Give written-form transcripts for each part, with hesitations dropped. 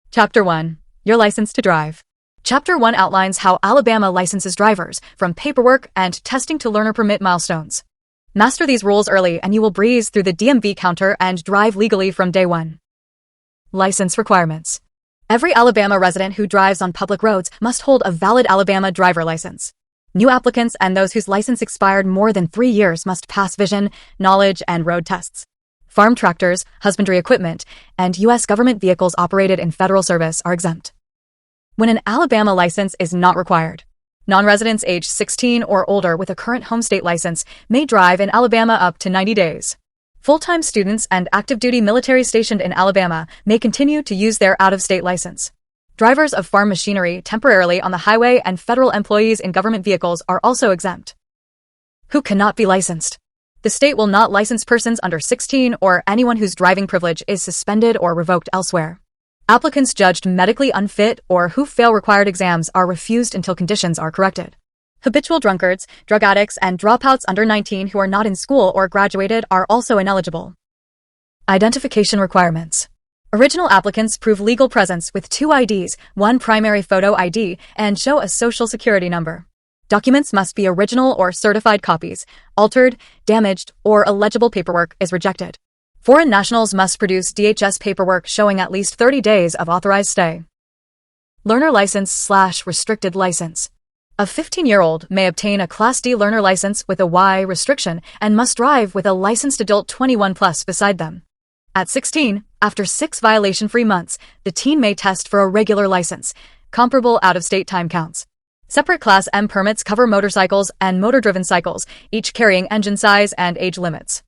Chapter 1. Your license to drive. Chapter 1 outlines how Alabama licenses drivers, from paperwork and testing to learner permit milestones. Master these rules early and you will breeze through the DMV counter and drive legally from day one. License requirements. Every Alabama resident who drives on public roads must hold a valid Alabama driver license. New applicants and those whose license expired more than 3 years must pass vision, knowledge, and road tests. Farm tractors, husbandry equipment, and U.S. government vehicles operated in federal service are exempt. When an Alabama license is not required, non-residents age 16 or older with a current home state license may drive in Alabama up to 90 days. Full-time students and active-duty military stationed in Alabama may continue to use their out-of-state license. Drivers of farm machinery temporarily on the highway and federal employees in government vehicles are also exempt. Who cannot be licensed? The state will not license persons under 16 or anyone whose driving privilege is suspended or revoked elsewhere. Applicants judged medically unfit or who fail required exams are refused until conditions are corrected. Habitual drunkards, drug addicts, and dropouts under 19 who are not in school or graduated are also ineligible. Identification requirements. Original applicants prove legal presence with 2 IDs, 1 primary photo ID, and show a social security number. Documents must be original or certified copies. Altered, damaged, or illegible paperwork is rejected. Foreign nationals must produce DHS paperwork showing at least 30 days of authorized stay. Learner license/restricted license. A 15-year-old may obtain a Class D learner license with a Y restriction and must drive with a licensed adult 21 plus beside them. At 16, after 6 violation-free months, the teen may test for a regular license, comparable out-of-state time counts. Separate Class M permits cover motorcycles and motor-driven cycles, each carrying engine size and eye limits.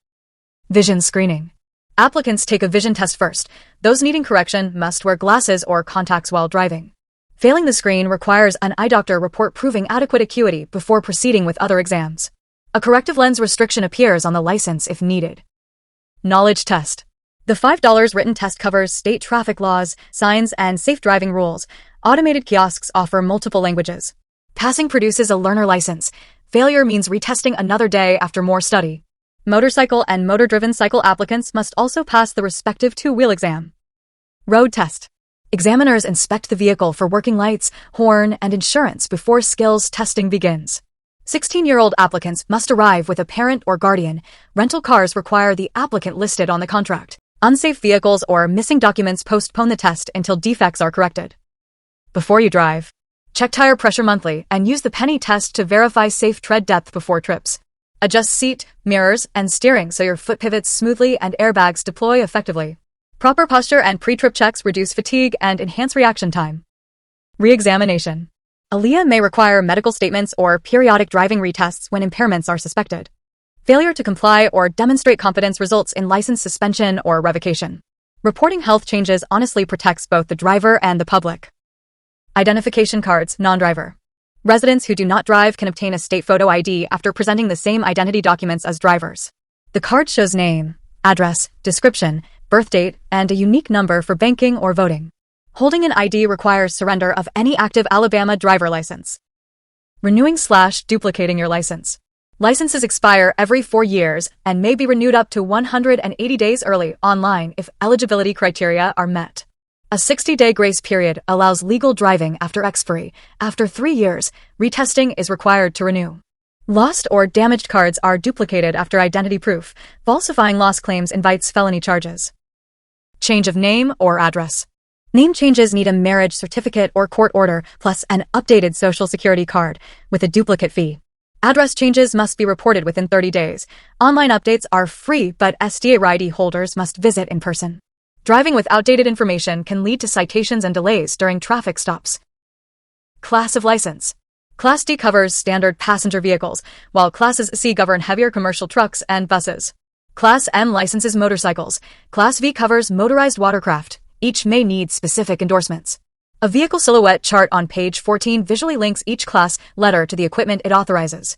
Vision screening. Applicants take a vision test first. Those needing correction must wear glasses or contacts while driving. Failing the screen requires an eye doctor report proving adequate acuity before proceeding with other exams. A corrective lens restriction appears on the license if needed. Knowledge test. The $5 written test covers state traffic laws, signs, and safe driving rules. Automated kiosks offer multiple languages. Passing produces a learner license. Failure means retesting another day after more study. Motorcycle and motor-driven cycle applicants must also pass the respective 2-wheel exam. Road test. Examiners inspect the vehicle for working lights, horn, and insurance before skills testing begins. 16-year-old applicants must arrive with a parent or guardian. Rental cars require the applicant listed on the contract. Unsafe vehicles or missing documents postpone the test until defects are corrected. Before you drive, check tire pressure monthly and use the penny test to verify safe tread depth before trips. Adjust seat, mirrors, and steering so your foot pivots smoothly and airbags deploy effectively. Proper posture and pre-trip checks reduce fatigue and enhance reaction time. Re-examination. ALEA may require medical statements or periodic driving retests when impairments are suspected. Failure to comply or demonstrate competence results in license suspension or revocation. Reporting health changes honestly protects both the driver and the public. Identification cards, non-driver. Residents who do not drive can obtain a state photo ID after presenting the same identity documents as drivers. The card shows name, address, description, birth date, and a unique number for banking or voting. Holding an ID requires surrender of any active Alabama driver license. Renewing/duplicating your license. Licenses expire every 4 years and may be renewed up to 180 days early online if eligibility criteria are met. A 60-day grace period allows legal driving after expiry. After 3 years, retesting is required to renew. Lost or damaged cards are duplicated after identity proof. Falsifying lost claims invites felony charges. Change of name or address. Name changes need a marriage certificate or court order, plus an updated social security card, with a duplicate fee. Address changes must be reported within 30 days. Online updates are free, but SDA ID holders must visit in person. Driving with outdated information can lead to citations and delays during traffic stops. Class of license. Class D covers standard passenger vehicles, while Classes C govern heavier commercial trucks and buses. Class M licenses motorcycles. Class V covers motorized watercraft. Each may need specific endorsements. A vehicle silhouette chart on page 14 visually links each class letter to the equipment it authorizes.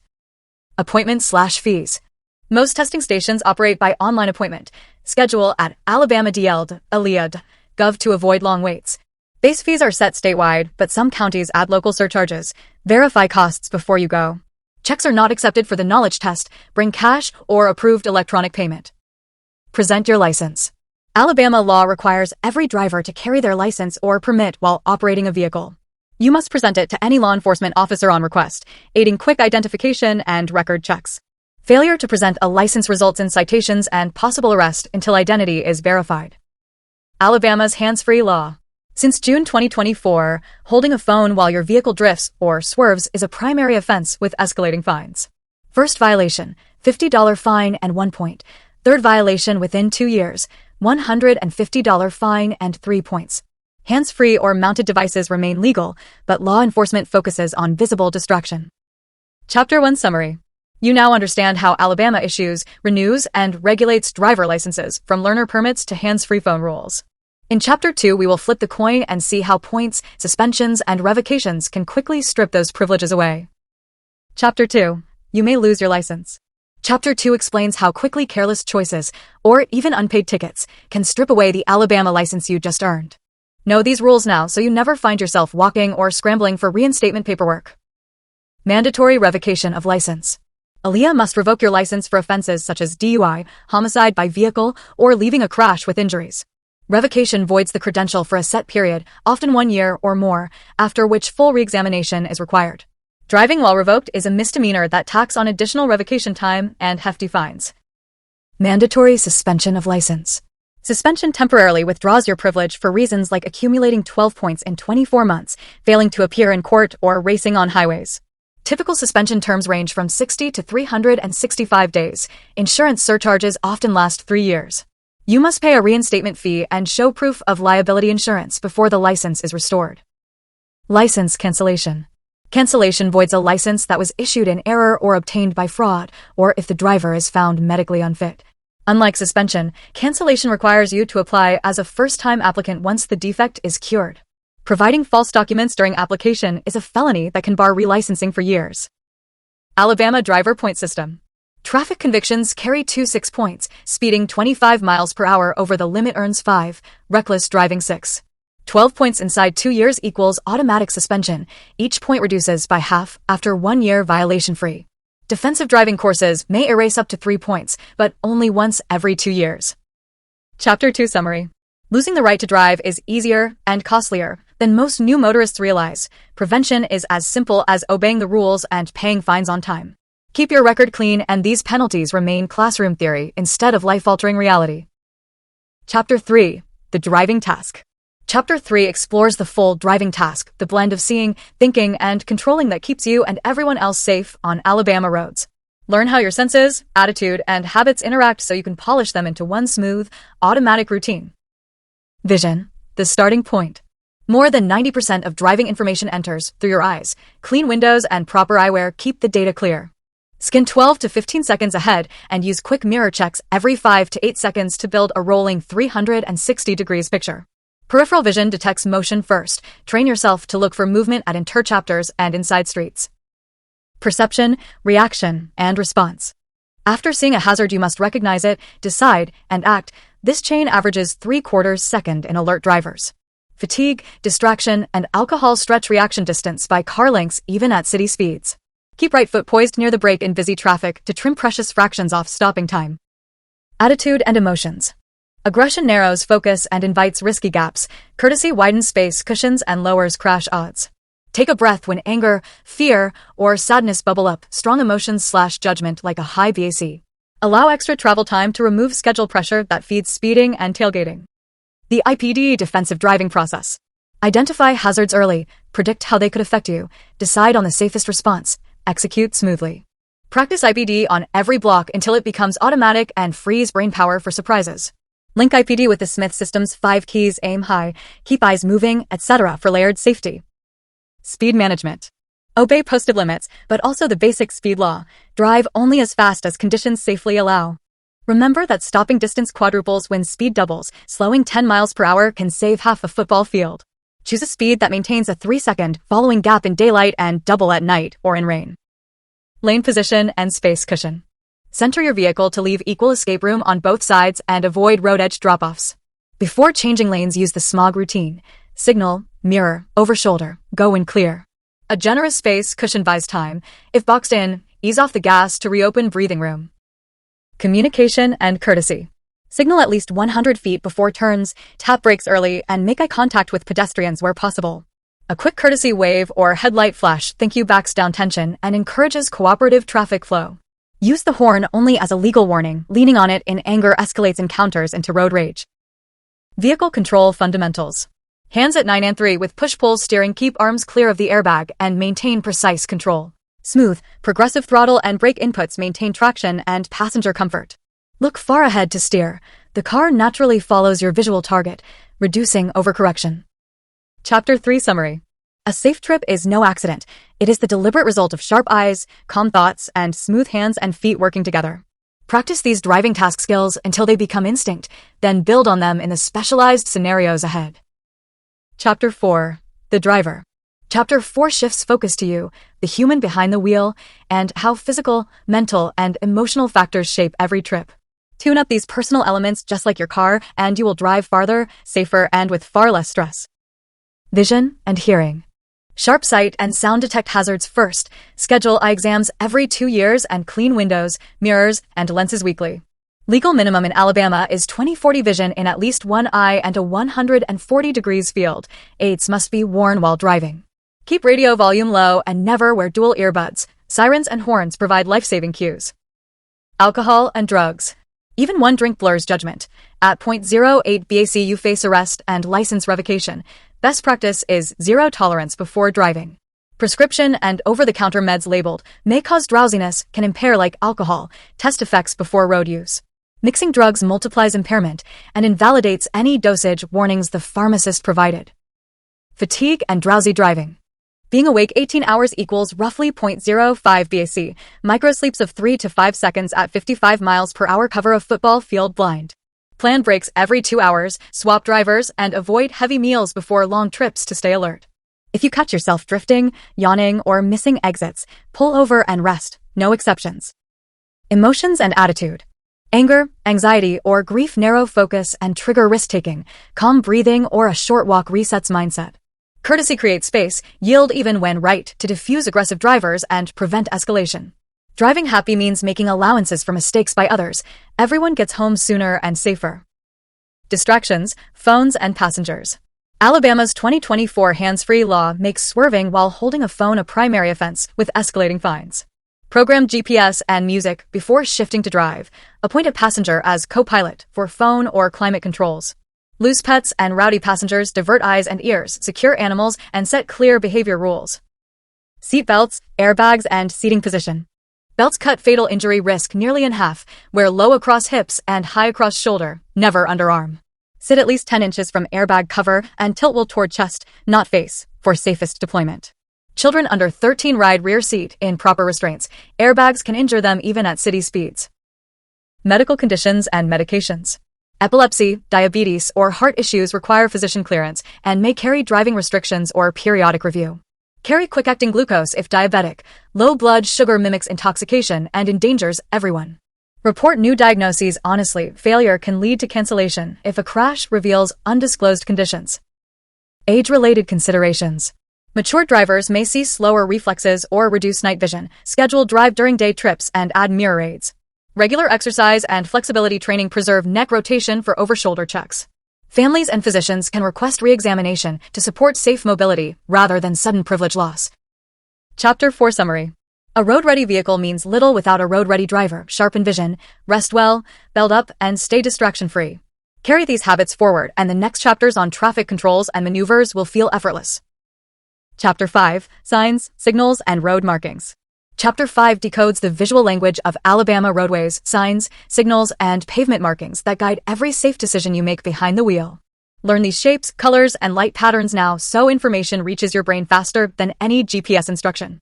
Appointment/fees. Most testing stations operate by online appointment. Schedule at alabama.dld.alea.gov to avoid long waits. Base fees are set statewide, but some counties add local surcharges. Verify costs before you go. Checks are not accepted for the knowledge test. Bring cash or approved electronic payment. Present your license. Alabama law requires every driver to carry their license or permit while operating a vehicle. You must present it to any law enforcement officer on request, aiding quick identification and record checks. Failure to present a license results in citations and possible arrest until identity is verified. Alabama's hands-free law. Since June 2024, holding a phone while your vehicle drifts or swerves is a primary offense with escalating fines. First violation, $50 fine and 1 point. Third violation within 2 years, $150 fine and 3 points. Hands-free or mounted devices remain legal, but law enforcement focuses on visible distraction. Chapter 1 Summary. You now understand how Alabama issues, renews, and regulates driver licenses, from learner permits to hands-free phone rules. In Chapter 2, we will flip the coin and see how points, suspensions, and revocations can quickly strip those privileges away. Chapter 2. You may lose your license. Chapter 2 explains how quickly careless choices, or even unpaid tickets, can strip away the Alabama license you just earned. Know these rules now so you never find yourself walking or scrambling for reinstatement paperwork. Mandatory revocation of license. ALEA must revoke your license for offenses such as DUI, homicide by vehicle, or leaving a crash with injuries. Revocation voids the credential for a set period, often 1 year or more, after which full re-examination is required. Driving while revoked is a misdemeanor that tacks on additional revocation time and hefty fines. Mandatory suspension of license. Suspension temporarily withdraws your privilege for reasons like accumulating 12 points in 24 months, failing to appear in court, or racing on highways. Typical suspension terms range from 60 to 365 days. Insurance surcharges often last 3 years. You must pay a reinstatement fee and show proof of liability insurance before the license is restored. License cancellation. Cancellation voids a license that was issued in error or obtained by fraud, or if the driver is found medically unfit. Unlike suspension, cancellation requires you to apply as a first-time applicant once the defect is cured. Providing false documents during application is a felony that can bar relicensing for years. Alabama driver point system. Traffic convictions carry 6 points, speeding 25 miles per hour over the limit earns 5, reckless driving 6. 12 points inside 2 years equals automatic suspension. Each point reduces by half after 1 year violation-free. Defensive driving courses may erase up to 3 points, but only once every 2 years. Chapter 2 Summary. Losing the right to drive is easier and costlier than most new motorists realize. Prevention is as simple as obeying the rules and paying fines on time. Keep your record clean, and these penalties remain classroom theory instead of life-altering reality. Chapter 3. The driving task. Chapter 3 explores the full driving task, the blend of seeing, thinking, and controlling that keeps you and everyone else safe on Alabama roads. Learn how your senses, attitude, and habits interact so you can polish them into one smooth, automatic routine. Vision. The starting point. More than 90% of driving information enters through your eyes. Clean windows and proper eyewear keep the data clear. Scan 12 to 15 seconds ahead and use quick mirror checks every 5 to 8 seconds to build a rolling 360 degrees picture. Peripheral vision detects motion first. Train yourself to look for movement at interchapters and inside streets. Perception, reaction, and response. After seeing a hazard, you must recognize it, decide, and act. This chain averages 3/4 second in alert drivers. Fatigue, distraction, and alcohol stretch reaction distance by car lengths even at city speeds. Keep right foot poised near the brake in busy traffic to trim precious fractions off stopping time. Attitude and emotions. Aggression narrows focus and invites risky gaps. Courtesy widens space, cushions, and lowers crash odds. Take a breath when anger, fear, or sadness bubble up. Strong emotions / judgment like a high BAC. Allow extra travel time to remove schedule pressure that feeds speeding and tailgating. The IPD defensive driving process. Identify hazards early, predict how they could affect you, decide on the safest response, execute smoothly. Practice IPD on every block until it becomes automatic and frees brain power for surprises. Link IPD with the Smith System's 5 keys: aim high, keep eyes moving, etc. for layered safety. Speed management. Obey posted limits, but also the basic speed law. Drive only as fast as conditions safely allow. Remember that stopping distance quadruples when speed doubles. Slowing 10 miles per hour can save half a football field. Choose a speed that maintains a 3-second following gap in daylight and double at night or in rain. Lane position and space cushion. Center your vehicle to leave equal escape room on both sides and avoid road edge drop-offs. Before changing lanes, use the smog routine. Signal, mirror, over shoulder, go when clear. A generous space cushion buys time. If boxed in, ease off the gas to reopen breathing room. Communication and courtesy. Signal at least 100 feet before turns, tap brakes early, and make eye contact with pedestrians where possible. A quick courtesy wave or headlight flash thank you backs down tension and encourages cooperative traffic flow. Use the horn only as a legal warning. Leaning on it in anger escalates encounters into road rage. Vehicle control fundamentals. Hands at 9 and 3 with push-pull steering. Keep arms clear of the airbag and maintain precise control. Smooth, progressive throttle and brake inputs maintain traction and passenger comfort. Look far ahead to steer. The car naturally follows your visual target, reducing overcorrection. Chapter 3 Summary. A safe trip is no accident. It is the deliberate result of sharp eyes, calm thoughts, and smooth hands and feet working together. Practice these driving task skills until they become instinct, then build on them in the specialized scenarios ahead. Chapter 4. The Driver. Chapter 4 shifts focus to you, the human behind the wheel, and how physical, mental, and emotional factors shape every trip. Tune up these personal elements just like your car, and you will drive farther, safer, and with far less stress. Vision and hearing. Sharp sight and sound detect hazards first. Schedule eye exams every 2 years and clean windows, mirrors, and lenses weekly. Legal minimum in Alabama is 20/40 vision in at least one eye and a 140 degrees field. Aids must be worn while driving. Keep radio volume low and never wear dual earbuds. Sirens and horns provide life-saving cues. Alcohol and drugs. Even one drink blurs judgment. At 0.08 BAC you face arrest and license revocation. Best practice is zero tolerance before driving. Prescription and over-the-counter meds labeled may cause drowsiness, can impair like alcohol. Test effects before road use. Mixing drugs multiplies impairment and invalidates any dosage warnings the pharmacist provided. Fatigue and drowsy driving. Being awake 18 hours equals roughly 0.05 BAC. Microsleeps of 3 to 5 seconds at 55 miles per hour cover a football field blind. Plan breaks every 2 hours, swap drivers, and avoid heavy meals before long trips to stay alert. If you catch yourself drifting, yawning, or missing exits, pull over and rest. No exceptions. Emotions and attitude. Anger, anxiety, or grief narrow focus and trigger risk-taking. Calm breathing or a short walk resets mindset. Courtesy creates space, yield even when right, to diffuse aggressive drivers and prevent escalation. Driving happy means making allowances for mistakes by others. Everyone gets home sooner and safer. Distractions, phones, and passengers. Alabama's 2024 hands-free law makes swerving while holding a phone a primary offense, with escalating fines. Program GPS and music before shifting to drive. Appoint a passenger as co-pilot for phone or climate controls. Loose pets and rowdy passengers divert eyes and ears, secure animals, and set clear behavior rules. Seat belts, airbags, and seating position. Belts cut fatal injury risk nearly in half. Wear low across hips and high across shoulder, never underarm. Sit at least 10 inches from airbag cover and tilt well toward chest, not face, for safest deployment. Children under 13 ride rear seat in proper restraints. Airbags can injure them even at city speeds. Medical conditions and medications. Epilepsy, diabetes, or heart issues require physician clearance and may carry driving restrictions or periodic review. Carry quick-acting glucose if diabetic. Low blood sugar mimics intoxication and endangers everyone. Report new diagnoses honestly. Failure can lead to cancellation if a crash reveals undisclosed conditions. Age-related considerations. Mature drivers may see slower reflexes or reduce night vision. Schedule drive during day trips and add mirror aids. Regular exercise and flexibility training preserve neck rotation for over-shoulder checks. Families and physicians can request re-examination to support safe mobility rather than sudden privilege loss. Chapter 4 Summary. A road-ready vehicle means little without a road-ready driver. Sharpen vision, rest well, belt up, and stay distraction-free. Carry these habits forward, and the next chapters on traffic controls and maneuvers will feel effortless. Chapter 5. Signs, Signals, and Road Markings. Chapter 5 decodes the visual language of Alabama roadways, signs, signals, and pavement markings that guide every safe decision you make behind the wheel. Learn these shapes, colors, and light patterns now so information reaches your brain faster than any GPS instruction.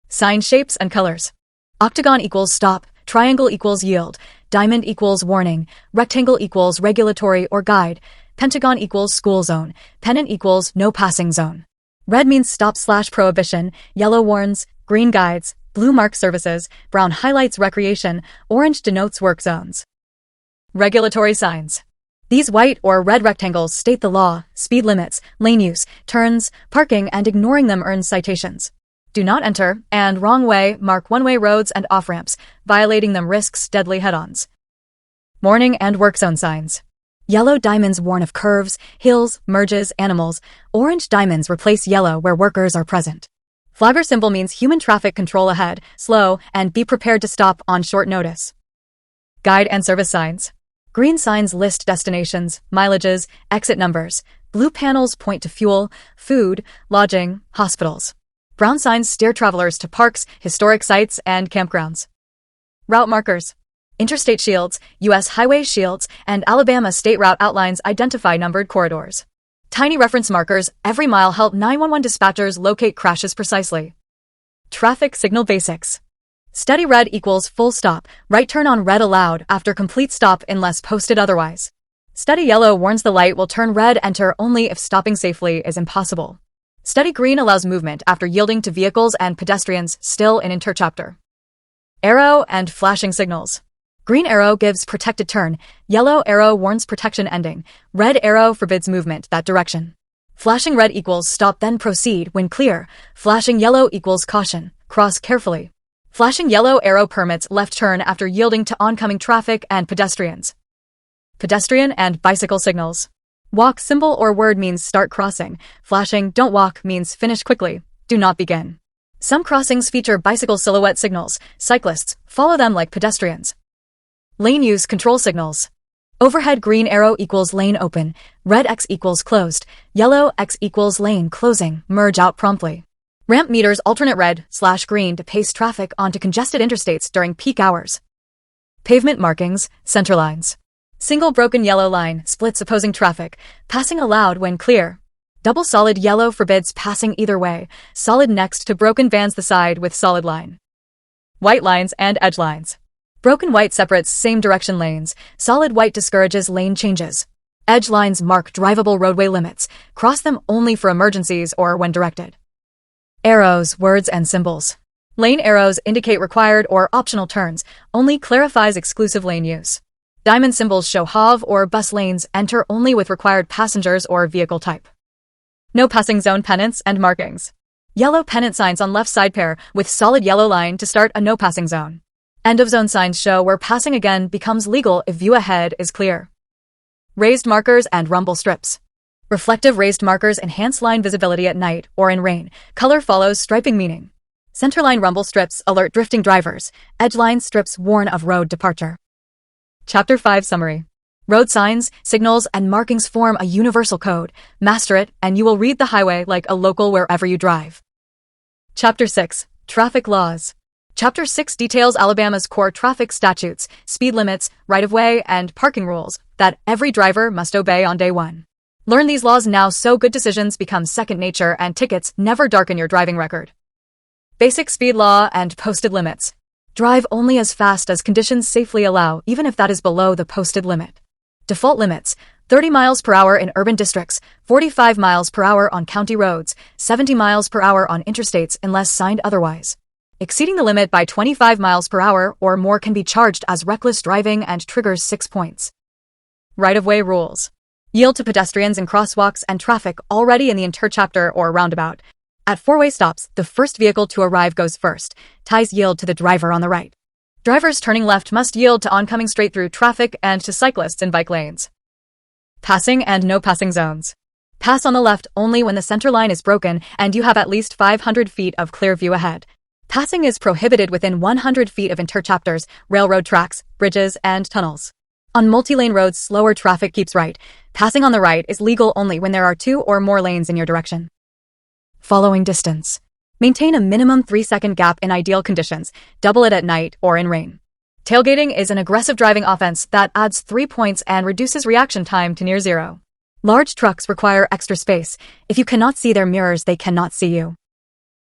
Sign shapes and colors. Octagon equals stop, triangle equals yield, diamond equals warning, rectangle equals regulatory or guide, pentagon equals school zone, pennant equals no passing zone. Red means stop/prohibition, yellow warns, green guides, blue marks services, brown highlights recreation, orange denotes work zones. Regulatory signs. These white or red rectangles state the law, speed limits, lane use, turns, parking, and ignoring them earns citations. Do not enter, and wrong way mark one-way roads and off-ramps. Violating them risks deadly head-ons. Morning and work zone signs. Yellow diamonds warn of curves, hills, merges, animals. Orange diamonds replace yellow where workers are present. Flagger symbol means human traffic control ahead, slow, and be prepared to stop on short notice. Guide and service signs. Green signs list destinations, mileages, exit numbers. Blue panels point to fuel, food, lodging, hospitals. Brown signs steer travelers to parks, historic sites, and campgrounds. Route markers. Interstate shields, U.S. highway shields, and Alabama state route outlines identify numbered corridors. Tiny reference markers every mile help 911 dispatchers locate crashes precisely. Traffic signal basics. Steady red equals full stop, right turn on red allowed after complete stop unless posted otherwise. Steady yellow warns the light will turn red enter only if stopping safely is impossible. Steady green allows movement after yielding to vehicles and pedestrians still in interchapter. Arrow and flashing signals. Green arrow gives protected turn, yellow arrow warns protection ending, red arrow forbids movement that direction. Flashing red equals stop then proceed when clear, flashing yellow equals caution, cross carefully. Flashing yellow arrow permits left turn after yielding to oncoming traffic and pedestrians. Pedestrian and bicycle signals. Walk symbol or word means start crossing, flashing don't walk means finish quickly, do not begin. Some crossings feature bicycle silhouette signals, cyclists follow them like pedestrians. Lane use control signals. Overhead green arrow equals lane open, red X equals closed, yellow X equals lane closing, merge out promptly. Ramp meters alternate red/green to pace traffic onto congested interstates during peak hours. Pavement markings, center lines. Single broken yellow line splits opposing traffic, passing allowed when clear. Double solid yellow forbids passing either way, solid next to broken bans the side with solid line. White lines and edge lines. Broken white separates same direction lanes, solid white discourages lane changes. Edge lines mark drivable roadway limits, cross them only for emergencies or when directed. Arrows, words, and symbols. Lane arrows indicate required or optional turns, only clarifies exclusive lane use. Diamond symbols show HOV or bus lanes enter only with required passengers or vehicle type. No passing zone pennants and markings. Yellow pennant signs on left side pair with solid yellow line to start a no passing zone. End of zone signs show where passing again becomes legal if view ahead is clear. Raised markers and rumble strips. Reflective raised markers enhance line visibility at night or in rain. Color follows striping meaning. Centerline rumble strips alert drifting drivers. Edge line strips warn of road departure. Chapter 5 Summary. Road signs, signals, and markings form a universal code. Master it, and you will read the highway like a local wherever you drive. Chapter 6 Traffic Laws. Chapter 6 details Alabama's core traffic statutes, speed limits, right-of-way, and parking rules that every driver must obey on day one. Learn these laws now so good decisions become second nature and tickets never darken your driving record. Basic speed law and posted limits. Drive only as fast as conditions safely allow, even if that is below the posted limit. Default limits: 30 miles per hour in urban districts, 45 miles per hour on county roads, 70 miles per hour on interstates unless signed otherwise. Exceeding the limit by 25 miles per hour or more can be charged as reckless driving and triggers 6 points. Right-of-way rules. Yield to pedestrians in crosswalks and traffic already in the interchapter or roundabout. At four-way stops, the first vehicle to arrive goes first. Ties yield to the driver on the right. Drivers turning left must yield to oncoming straight-through traffic and to cyclists in bike lanes. Passing and no passing zones. Pass on the left only when the center line is broken and you have at least 500 feet of clear view ahead. Passing is prohibited within 100 feet of interchapters, railroad tracks, bridges, and tunnels. On multi-lane roads, slower traffic keeps right. Passing on the right is legal only when there are 2 or more lanes in your direction. Following distance. Maintain a minimum 3-second gap in ideal conditions, double it at night or in rain. Tailgating is an aggressive driving offense that adds 3 points and reduces reaction time to near zero. Large trucks require extra space. If you cannot see their mirrors, they cannot see you.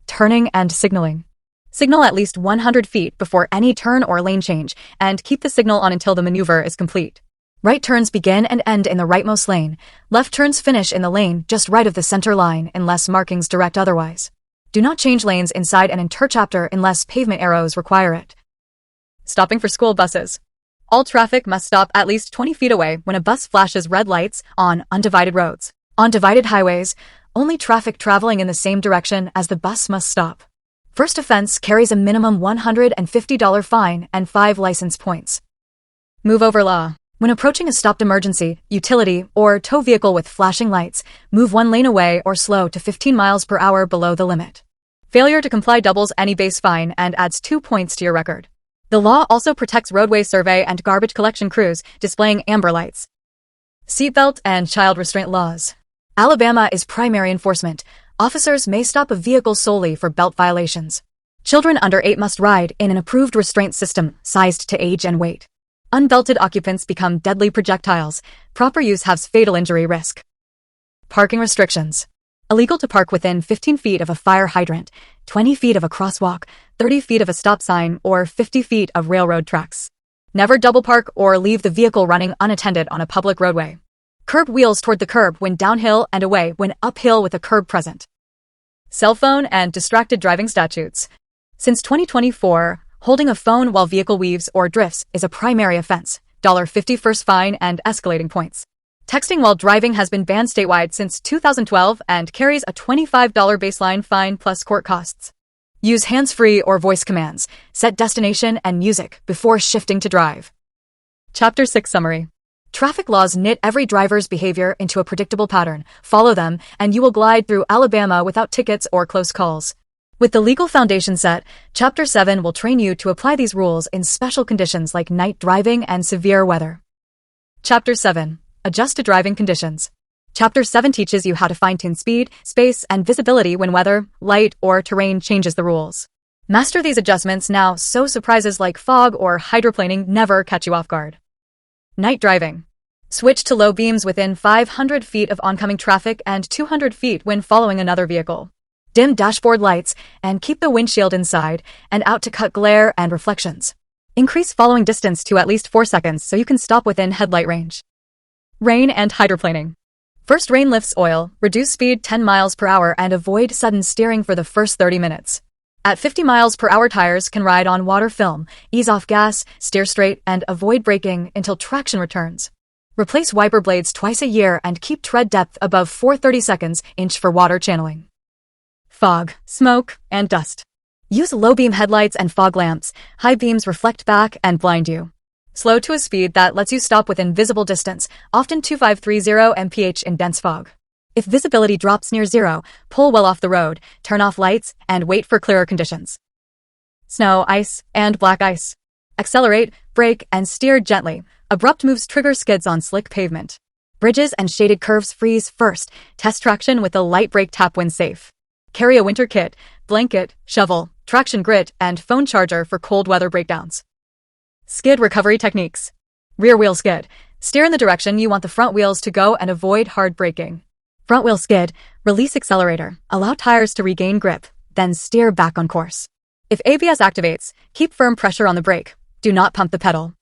Turning and signaling. Signal at least 100 feet before any turn or lane change, and keep the signal on until the maneuver is complete. Right turns begin and end in the rightmost lane. Left turns finish in the lane just right of the center line unless markings direct otherwise. Do not change lanes inside an interchapter unless pavement arrows require it. Stopping for school buses. All traffic must stop at least 20 feet away when a bus flashes red lights on undivided roads. On divided highways, only traffic traveling in the same direction as the bus must stop. First offense carries a minimum $150 fine and 5 license points. Move over law. When approaching a stopped emergency, utility, or tow vehicle with flashing lights, move 1 lane away or slow to 15 miles per hour below the limit. Failure to comply doubles any base fine and adds 2 points to your record. The law also protects roadway survey and garbage collection crews displaying amber lights. Seatbelt and child restraint laws. Alabama is primary enforcement. Officers may stop a vehicle solely for belt violations. Children under 8 must ride in an approved restraint system sized to age and weight. Unbelted occupants become deadly projectiles. Proper use has fatal injury risk. Parking restrictions. Illegal to park within 15 feet of a fire hydrant, 20 feet of a crosswalk, 30 feet of a stop sign, or 50 feet of railroad tracks. Never double park or leave the vehicle running unattended on a public roadway. Curb wheels toward the curb when downhill and away when uphill with a curb present. Cell phone and distracted driving statutes. Since 2024, holding a phone while vehicle weaves or drifts is a primary offense, $50 first fine and escalating points. Texting while driving has been banned statewide since 2012 and carries a $25 baseline fine plus court costs. Use hands-free or voice commands. Set destination and music before shifting to drive. Chapter 6 Summary. Traffic laws knit every driver's behavior into a predictable pattern. Follow them, and you will glide through Alabama without tickets or close calls. With the legal foundation set, Chapter 7 will train you to apply these rules in special conditions like night driving and severe weather. Chapter 7. Adjust to driving conditions. Chapter 7 teaches you how to fine-tune speed, space, and visibility when weather, light, or terrain changes the rules. Master these adjustments now so surprises like fog or hydroplaning never catch you off guard. Night driving. Switch to low beams within 500 feet of oncoming traffic and 200 feet when following another vehicle. Dim dashboard lights and keep the windshield inside and out to cut glare and reflections. Increase following distance to at least 4 seconds so you can stop within headlight range. Rain and hydroplaning. First rain lifts oil, reduce speed 10 miles per hour and avoid sudden steering for the first 30 minutes. At 50 miles per hour tires can ride on water film, ease off gas, steer straight, and avoid braking until traction returns. Replace wiper blades twice a year and keep tread depth above 4/30 seconds inch for water channeling. Fog, smoke, and dust. Use low-beam headlights and fog lamps. High beams reflect back and blind you. Slow to a speed that lets you stop within visible distance, often 2530 mph in dense fog. If visibility drops near zero, pull well off the road, turn off lights, and wait for clearer conditions. Snow, ice, and black ice. Accelerate, brake, and steer gently. Abrupt moves trigger skids on slick pavement. Bridges and shaded curves freeze first. Test traction with a light brake tap when safe. Carry a winter kit, blanket, shovel, traction grit, and phone charger for cold weather breakdowns. Skid recovery techniques. Rear wheel skid. Steer in the direction you want the front wheels to go and avoid hard braking. Front wheel skid. Release accelerator. Allow tires to regain grip, then steer back on course. If ABS activates, keep firm pressure on the brake. Do not pump the pedal.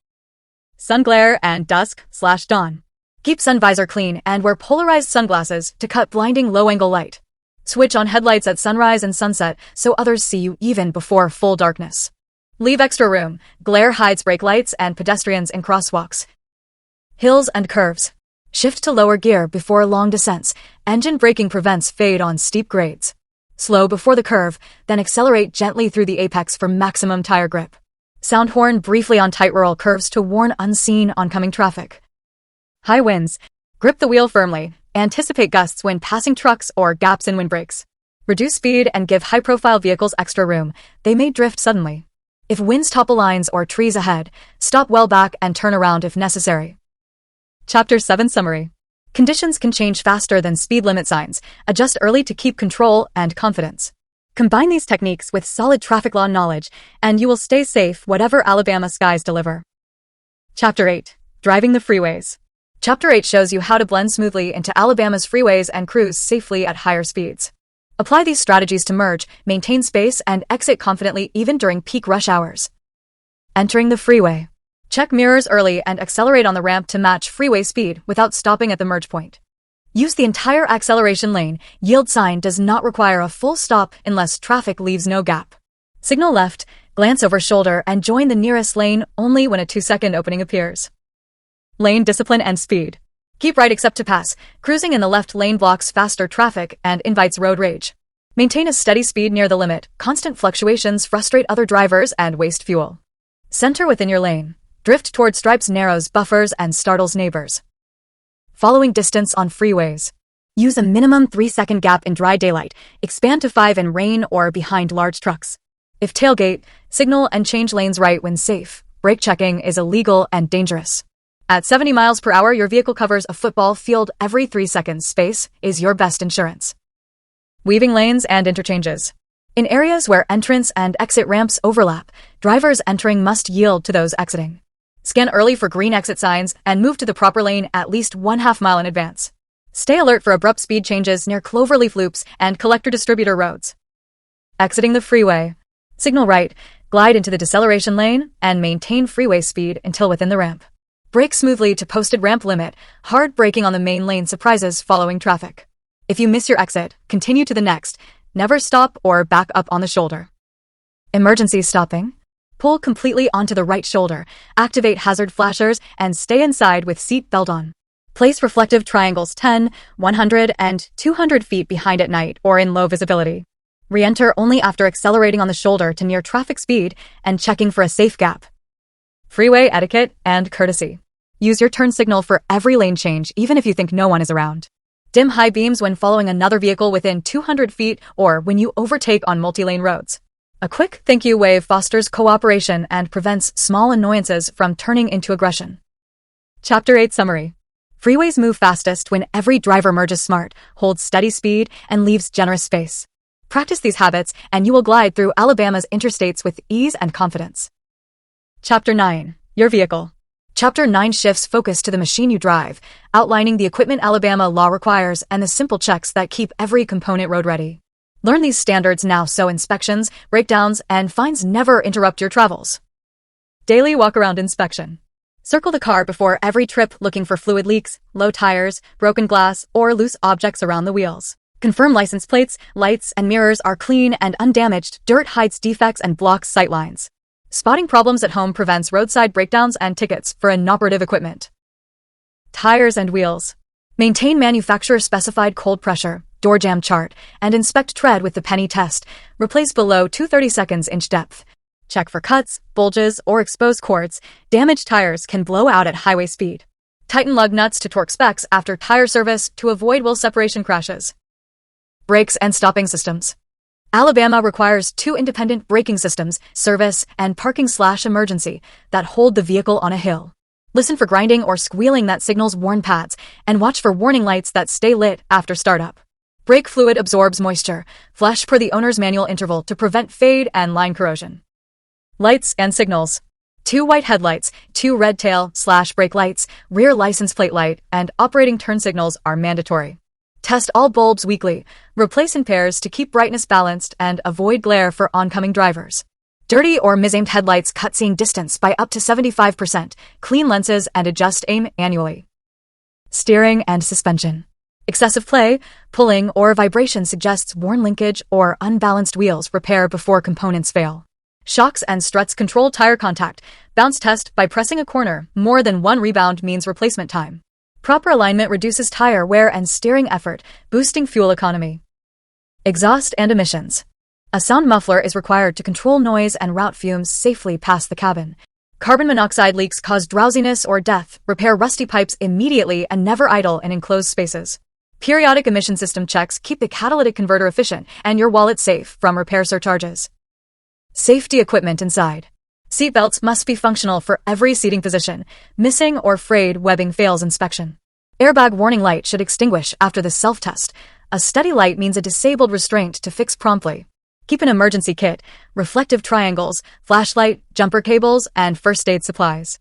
Sun glare and dusk/dawn. Keep sun visor clean and wear polarized sunglasses to cut blinding low-angle light. Switch on headlights at sunrise and sunset so others see you even before full darkness. Leave extra room. Glare hides brake lights and pedestrians in crosswalks. Hills and curves. Shift to lower gear before long descents. Engine braking prevents fade on steep grades. Slow before the curve, then accelerate gently through the apex for maximum tire grip. Sound horn briefly on tight rural curves to warn unseen oncoming traffic. High winds. Grip the wheel firmly. Anticipate gusts when passing trucks or gaps in windbreaks. Reduce speed and give high-profile vehicles extra room. They may drift suddenly. If winds topple lines or trees ahead, stop well back and turn around if necessary. Chapter 7 Summary. Conditions can change faster than speed limit signs. Adjust early to keep control and confidence. Combine these techniques with solid traffic law knowledge, and you will stay safe whatever Alabama skies deliver. Chapter 8. Driving the Freeways. Chapter 8 shows you how to blend smoothly into Alabama's freeways and cruise safely at higher speeds. Apply these strategies to merge, maintain space, and exit confidently even during peak rush hours. Entering the freeway. Check mirrors early and accelerate on the ramp to match freeway speed without stopping at the merge point. Use the entire acceleration lane. Yield sign does not require a full stop unless traffic leaves no gap. Signal left, glance over shoulder, and join the nearest lane only when a 2-second opening appears. Lane discipline and speed. Keep right except to pass. Cruising in the left lane blocks faster traffic and invites road rage. Maintain a steady speed near the limit. Constant fluctuations frustrate other drivers and waste fuel. Center within your lane. Drift toward stripes narrows buffers and startles neighbors. Following distance on freeways. Use a minimum 3-second gap in dry daylight, expand to 5 in rain or behind large trucks. If tailgate, signal and change lanes right when safe. Brake checking is illegal and dangerous. At 70 miles per hour, your vehicle covers a football field every 3 seconds. Space is your best insurance. Weaving lanes and interchanges. In areas where entrance and exit ramps overlap, drivers entering must yield to those exiting. Scan early for green exit signs and move to the proper lane at least 1/2 mile in advance. Stay alert for abrupt speed changes near cloverleaf loops and collector-distributor roads. Exiting the freeway. Signal right, glide into the deceleration lane, and maintain freeway speed until within the ramp. Brake smoothly to posted ramp limit. Hard braking on the main lane surprises following traffic. If you miss your exit, continue to the next. Never stop or back up on the shoulder. Emergency stopping. Pull completely onto the right shoulder, activate hazard flashers, and stay inside with seat belt on. Place reflective triangles 10, 100, and 200 feet behind at night or in low visibility. Re-enter only after accelerating on the shoulder to near traffic speed and checking for a safe gap. Freeway etiquette and courtesy. Use your turn signal for every lane change, even if you think no one is around. Dim high beams when following another vehicle within 200 feet or when you overtake on multi-lane roads. A quick thank you wave fosters cooperation and prevents small annoyances from turning into aggression. Chapter 8 Summary. Freeways move fastest when every driver merges smart, holds steady speed, and leaves generous space. Practice these habits, and you will glide through Alabama's interstates with ease and confidence. Chapter 9. Your vehicle. Chapter 9 shifts focus to the machine you drive, outlining the equipment Alabama law requires and the simple checks that keep every component road-ready. Learn these standards now so inspections, breakdowns, and fines never interrupt your travels. Daily walk-around inspection. Circle the car before every trip looking for fluid leaks, low tires, broken glass, or loose objects around the wheels. Confirm license plates, lights, and mirrors are clean and undamaged. Dirt hides defects and blocks sightlines. Spotting problems at home prevents roadside breakdowns and tickets for inoperative equipment. Tires and wheels. Maintain manufacturer-specified cold pressure, door jam chart, and inspect tread with the penny test. Replace below 2/32 inch depth. Check for cuts, bulges, or exposed cords. Damaged tires can blow out at highway speed. Tighten lug nuts to torque specs after tire service to avoid wheel separation crashes. Brakes and stopping systems. Alabama requires 2 independent braking systems, service and parking/emergency, that hold the vehicle on a hill. Listen for grinding or squealing that signals warn pads, and watch for warning lights that stay lit after startup. Brake fluid absorbs moisture. Flush per the owner's manual interval to prevent fade and line corrosion. Lights and signals. 2 white headlights, 2 red tail/brake lights, rear license plate light, and operating turn signals are mandatory. Test all bulbs weekly. Replace in pairs to keep brightness balanced and avoid glare for oncoming drivers. Dirty or misaimed headlights cut seeing distance by up to 75%. Clean lenses and adjust aim annually. Steering and suspension. Excessive play, pulling, or vibration suggests worn linkage or unbalanced wheels. Repair before components fail. Shocks and struts control tire contact. Bounce test by pressing a corner. More than one rebound means replacement time. Proper alignment reduces tire wear and steering effort, boosting fuel economy. Exhaust and emissions. A sound muffler is required to control noise and route fumes safely past the cabin. Carbon monoxide leaks cause drowsiness or death. Repair rusty pipes immediately and never idle in enclosed spaces. Periodic emission system checks keep the catalytic converter efficient and your wallet safe from repair surcharges. Safety equipment inside. Seatbelts must be functional for every seating position. Missing or frayed webbing fails inspection. Airbag warning light should extinguish after the self-test. A steady light means a disabled restraint to fix promptly. Keep an emergency kit, reflective triangles, flashlight, jumper cables, and first aid supplies.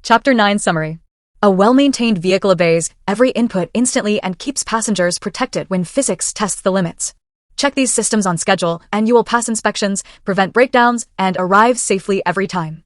Chapter 9 Summary. A well-maintained vehicle obeys every input instantly and keeps passengers protected when physics tests the limits. Check these systems on schedule and you will pass inspections, prevent breakdowns, and arrive safely every time.